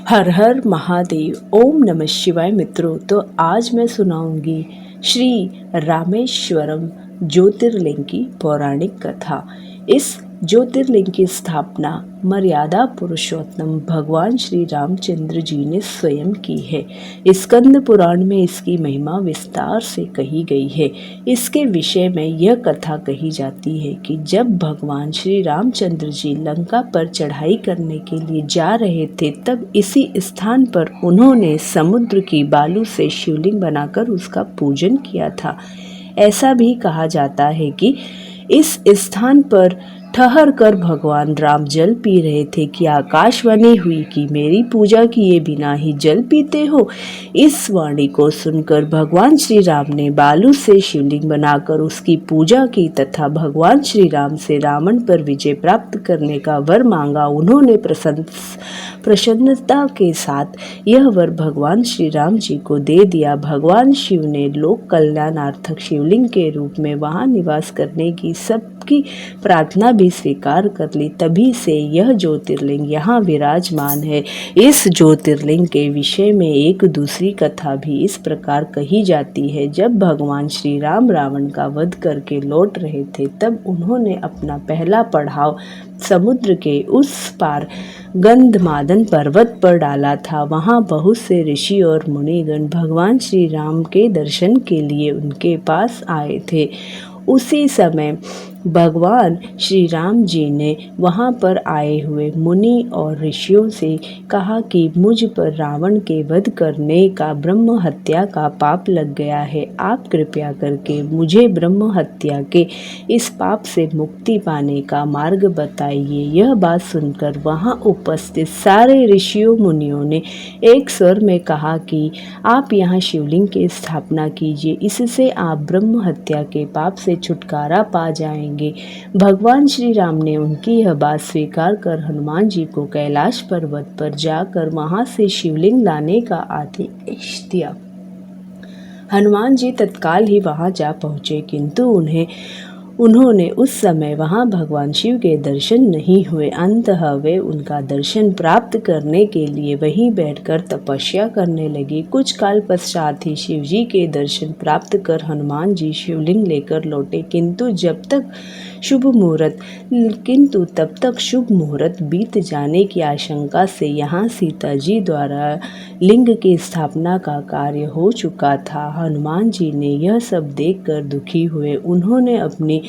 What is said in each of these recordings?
हर हर महादेव। ओम नमः शिवाय। मित्रों, तो आज मैं सुनाऊंगी श्री रामेश्वरम ज्योतिर्लिंग की पौराणिक कथा। इस ज्योतिर्लिंग की स्थापना मर्यादा पुरुषोत्तम भगवान श्री रामचंद्र जी ने स्वयं की है। स्कंद पुराण में इसकी महिमा विस्तार से कही गई है। इसके विषय में यह कथा कही जाती है कि जब भगवान श्री रामचंद्र जी लंका पर चढ़ाई करने के लिए जा रहे थे, तब इसी स्थान पर उन्होंने समुद्र की बालू से शिवलिंग बनाकर उसका पूजन किया था। ऐसा भी कहा जाता है कि इस स्थान पर ठहर कर भगवान राम जल पी रहे थे कि आकाशवाणी हुई कि मेरी पूजा किए बिना ही जल पीते हो। इस वाणी को सुनकर भगवान श्री राम ने बालू से शिवलिंग बनाकर उसकी पूजा की तथा भगवान श्री राम से रावण पर विजय प्राप्त करने का वर मांगा। उन्होंने प्रसन्नता के साथ यह वर भगवान श्री राम जी को दे दिया। भगवान शिव ने लोक कल्याणार्थक शिवलिंग के रूप में वहां निवास करने की सबकी प्रार्थना भी स्वीकार कर ली। तभी से यह ज्योतिर्लिंग यहाँ विराजमान है। इस ज्योतिर्लिंग के विषय में एक दूसरी कथा भी इस प्रकार कही जाती है। जब भगवान श्री राम रावण का वध करके लौट रहे थे, तब उन्होंने अपना पहला पड़ाव समुद्र के उस पार गंधमादन पर्वत पर डाला था। वहाँ बहुत से ऋषि और मुनिगण भगवान श्री राम के दर्शन के लिए उनके पास आए थे। उसी समय भगवान श्री राम जी ने वहाँ पर आए हुए मुनि और ऋषियों से कहा कि मुझ पर रावण के वध करने का ब्रह्म हत्या का पाप लग गया है। आप कृपया करके मुझे ब्रह्म हत्या के इस पाप से मुक्ति पाने का मार्ग बताइए। यह बात सुनकर वहाँ उपस्थित सारे ऋषियों मुनियों ने एक स्वर में कहा कि आप यहाँ शिवलिंग की स्थापना कीजिए, इससे आप ब्रह्म हत्या के पाप से छुटकारा पा जाएंगे। भगवान श्री राम ने उनकी यह बात स्वीकार कर हनुमान जी को कैलाश पर्वत पर जाकर वहां से शिवलिंग लाने का आदेश दिया। हनुमान जी तत्काल ही वहां जा पहुंचे, किंतु उन्होंने उस समय वहां भगवान शिव के दर्शन नहीं हुए। अंततः वे उनका दर्शन प्राप्त करने के लिए वहीं बैठकर तपस्या करने लगे। कुछ काल पश्चात ही शिव जी के दर्शन प्राप्त कर हनुमान जी शिवलिंग लेकर लौटे, किंतु तब तक शुभ मुहूर्त बीत जाने की आशंका से यहाँ सीता जी द्वारा लिंग की स्थापना का कार्य हो चुका था। हनुमान जी ने यह सब देखकर दुखी हुए। उन्होंने अपनी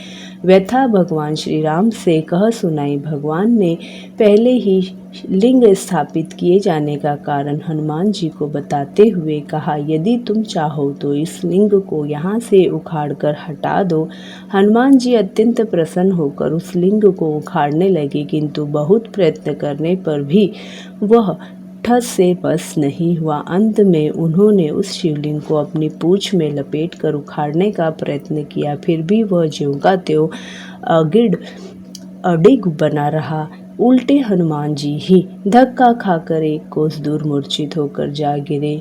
व्यथा भगवान श्री राम से कह सुनाई। भगवान ने पहले ही लिंग स्थापित किए जाने का कारण हनुमान जी को बताते हुए कहा, यदि तुम चाहो तो इस लिंग को यहाँ से उखाड़कर हटा दो। हनुमान जी अत्यंत प्रसन्न होकर उस लिंग को उखाड़ने लगे, किंतु बहुत प्रयत्न करने पर भी वह ठस से बस नहीं हुआ। अंत में उन्होंने उस शिवलिंग को अपनी पूंछ में लपेटकर उखाड़ने का प्रयत्न किया, फिर भी वह ज्यों का त्यों अडिग बना रहा। उल्टे हनुमान जी ही धक्का खाकर एक कोस दूर मूर्छित होकर जा गिरे।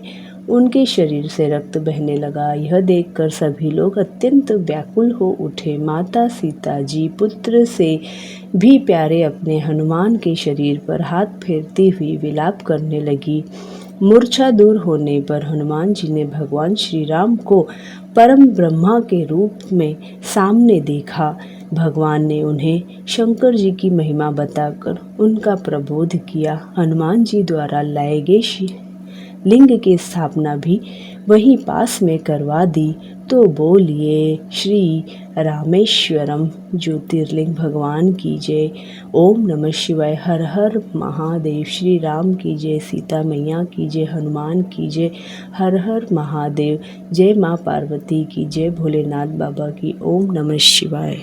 उनके शरीर से रक्त बहने लगा। यह देखकर सभी लोग अत्यंत व्याकुल हो उठे। माता सीता जी पुत्र से भी प्यारे अपने हनुमान के शरीर पर हाथ फेरती हुई विलाप करने लगी। मूर्छा दूर होने पर हनुमान जी ने भगवान श्री राम को परम ब्रह्मा के रूप में सामने देखा। भगवान ने उन्हें शंकर जी की महिमा बताकर उनका प्रबोध किया। हनुमान जी द्वारा लाए गए लिंग की स्थापना भी वहीं पास में करवा दी। तो बोलिए श्री रामेश्वरम ज्योतिर्लिंग भगवान की जय। ओम नमः शिवाय। हर हर महादेव। श्री राम की जय, सीता मैया की जय, हनुमान की जय। हर हर महादेव। जय माँ पार्वती की जय, भोलेनाथ बाबा की। ओम नमः शिवाय।